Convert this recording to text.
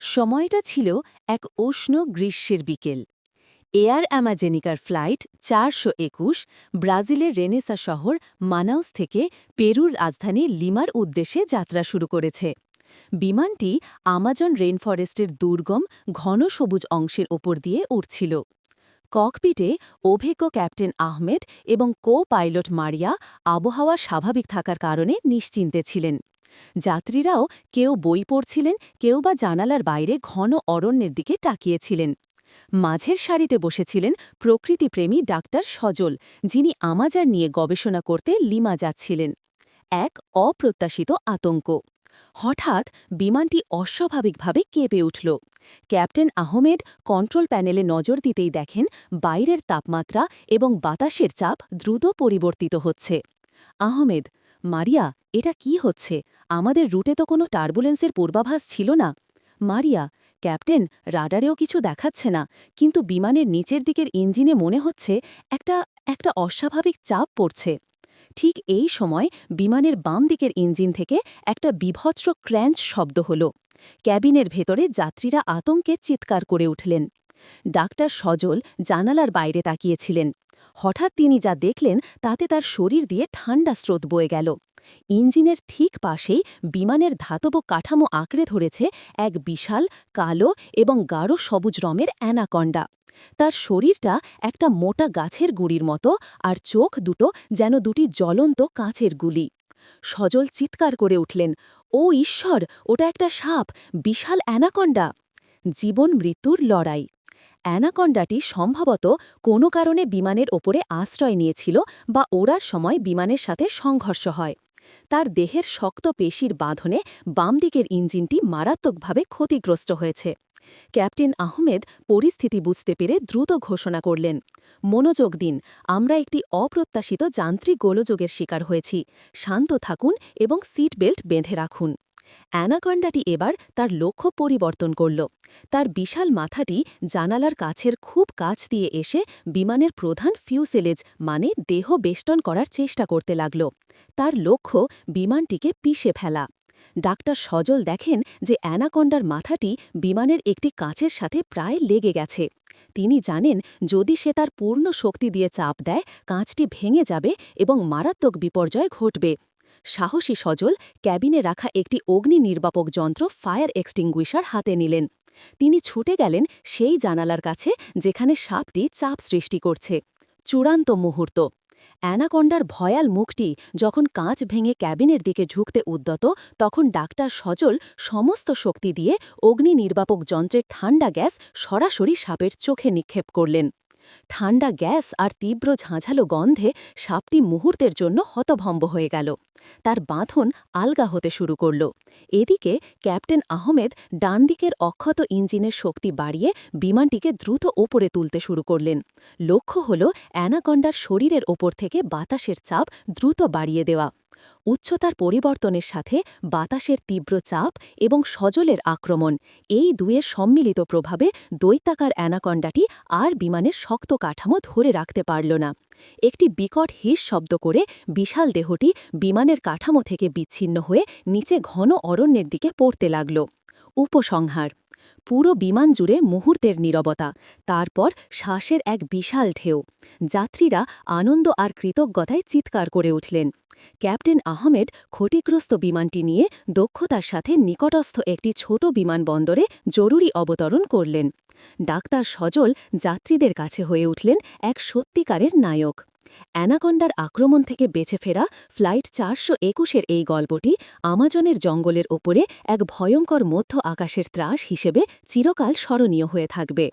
সময়টা ছিল এক উষ্ণ গ্রীষ্মের বিকেল। এয়ার অ্যামাজেনিকার ফ্লাইট ৪২১ ব্রাজিলের রেনেসা শহর মানাউস থেকে পেরুর রাজধানী লিমার উদ্দেশ্যে যাত্রা শুরু করেছে। বিমানটি আমাজন রেইনফরেস্টের দুর্গম ঘন সবুজ অংশের ওপর দিয়ে উড়ছিল। ককপিটে অভিজ্ঞ ক্যাপ্টেন আহমেদ এবং কো পাইলট মারিয়া আবহাওয়া স্বাভাবিক থাকার কারণে নিশ্চিন্তে ছিলেন। যাত্রীরাও কেউ বই পড়ছিলেন, কেউ বা জানালার বাইরে ঘন অরণ্যের দিকে তাকিয়েছিলেন। মাঝের সারিতে বসেছিলেন প্রকৃতিপ্রেমী ডাক্তার সজল, যিনি আমাজার নিয়ে গবেষণা করতে লিমা যাচ্ছিলেন। এক অপ্রত্যাশিত আতঙ্ক। হঠাৎ বিমানটি অস্বাভাবিকভাবে কেঁপে উঠল। ক্যাপ্টেন আহমেদ কন্ট্রোল প্যানেলে নজর দিতেই দেখেন বাইরের তাপমাত্রা এবং বাতাসের চাপ দ্রুত পরিবর্তিত হচ্ছে। আহমেদ, মারিয়া, এটা কি হচ্ছে? আমাদের রুটে তো কোনো টার্বুলেন্সের পূর্বাভাস ছিল না। মারিয়া, ক্যাপ্টেন, রাডারেও কিছু দেখাচ্ছে না, কিন্তু বিমানের নিচের দিকের ইঞ্জিনে মনে হচ্ছে একটা একটা অস্বাভাবিক চাপ পড়ছে। ঠিক এই সময় বিমানের বাম দিকের ইঞ্জিন থেকে একটা বীভৎস ক্র্যাঞ্চ শব্দ হল। ক্যাবিনের ভেতরে যাত্রীরা আতঙ্কে চিৎকার করে উঠলেন। ডাক্তার সজল জানালার বাইরে তাকিয়েছিলেন। হঠাৎ তিনি যা দেখলেন তাতে তার শরীর দিয়ে ঠান্ডা স্রোত বয়ে গেল। ইঞ্জিনের ঠিক পাশেই বিমানের ধাতব কাঠামো আঁকড়ে ধরেছে এক বিশাল কালো এবং গাঢ় সবুজ রঙের অ্যানাকন্ডা। তার শরীরটা একটা মোটা গাছের গুঁড়ির মতো, আর চোখ দুটো যেন দুটি জ্বলন্ত কাঁচের গুলি। সজল চিৎকার করে উঠলেন, ও ঈশ্বর, ওটা একটা সাপ, বিশাল অ্যানাকন্ডা! জীবন মৃত্যুর লড়াই। অ্যানাকন্ডাটি সম্ভবত কোনো কারণে বিমানের ওপরে আশ্রয় নিয়েছিল বা ওড়ার সময় বিমানের সাথে সংঘর্ষ হয়। তার দেহের শক্ত পেশির বাঁধনে বাম দিকের ইঞ্জিনটি মারাত্মকভাবে ক্ষতিগ্রস্ত হয়েছে। ক্যাপ্টেন আহমেদ পরিস্থিতি বুঝতে পেরে দ্রুত ঘোষণা করলেন, মনোযোগ দিন, আমরা একটি অপ্রত্যাশিত যান্ত্রিক গোলযোগের শিকার হয়েছি। শান্ত থাকুন এবং সিট বেল্ট বেঁধে রাখুন। অ্যানাকন্ডাটি এবার তার লক্ষ্য পরিবর্তন করল। তার বিশাল মাথাটি জানালার কাছের খুব কাছ দিয়ে এসে বিমানের প্রধান ফিউসেলেজ মানে দেহ বেষ্টন করার চেষ্টা করতে লাগল। তার লক্ষ্য বিমানটিকে পিষে ফেলা। ডাক্তার সজল দেখেন যে অ্যানাকন্ডার মাথাটি বিমানের একটি কাঁচের সাথে প্রায় লেগে গেছে। তিনি জানেন যদি সে তার পূর্ণ শক্তি দিয়ে চাপ দেয়, কাঁচটি ভেঙে যাবে এবং মারাত্মক বিপর্যয় ঘটবে। সাহসী সজল ক্যাবিনে রাখা একটি অগ্নি নির্বাপক যন্ত্র ফায়ার এক্সটিংগুইশার হাতে নিলেন। তিনি ছুটে গেলেন সেই জানালার কাছে যেখানে সাপটি চাপ সৃষ্টি করছে। চূড়ান্ত মুহূর্ত। অ্যানাকন্ডার ভয়াল মুখটি যখন কাঁচ ভেঙে ক্যাবিনের দিকে ঝুঁকতে উদ্যত, তখন ডাক্তার সজল সমস্ত শক্তি দিয়ে অগ্নি নির্বাপক যন্ত্রের ঠান্ডা গ্যাস সরাসরি সাপের চোখে নিক্ষেপ করলেন। ঠান্ডা গ্যাস আর তীব্র ঝাঁঝালো গন্ধে সাপটি মুহূর্তের জন্য হতভম্ব হয়ে গেল। তার বাঁধন আলগা হতে শুরু করল। এদিকে ক্যাপ্টেন আহমেদ ডান দিকের অক্ষত ইঞ্জিনের শক্তি বাড়িয়ে বিমানটিকে দ্রুত ওপরে তুলতে শুরু করলেন। লক্ষ্য হল অ্যানাকন্ডার শরীরের ওপর থেকে বাতাসের চাপ দ্রুত বাড়িয়ে দেওয়া। উচ্চতার পরিবর্তনের সাথে বাতাসের তীব্র চাপ এবং সজলের আক্রমণ, এই দুয়ের সম্মিলিত প্রভাবে দৈত্যাকার অ্যানাকন্ডাটি আর বিমানের শক্ত কাঠামো ধরে রাখতে পারল না। একটি বিকট হিস শব্দ করে বিশাল দেহটি বিমানের কাঠামো থেকে বিচ্ছিন্ন হয়ে নিচে ঘন অরণ্যের দিকে পড়তে লাগল। উপসংহার। পুরো বিমান জুড়ে মুহূর্তের নীরবতা, তারপর শ্বাসের এক বিশাল ঢেউ। যাত্রীরা আনন্দ আর কৃতজ্ঞতায় চিৎকার করে উঠলেন। ক্যাপ্টেন আহমেদ ক্ষতিগ্রস্ত বিমানটি নিয়ে দক্ষতার সাথে নিকটস্থ একটি ছোট বিমানবন্দরে জরুরি অবতরণ করলেন। ডাক্তার সজল যাত্রীদের কাছে হয়ে উঠলেন এক সত্যিকারের নায়ক। অ্যানাকন্ডার আক্রমণ থেকে বেঁচে ফেরা ফ্লাইট ৪২১-এর এই গল্পটি আমাজনের জঙ্গলের ওপরে এক ভয়ঙ্কর মধ্য আকাশের ত্রাস হিসেবে চিরকাল স্মরণীয় হয়ে থাকবে।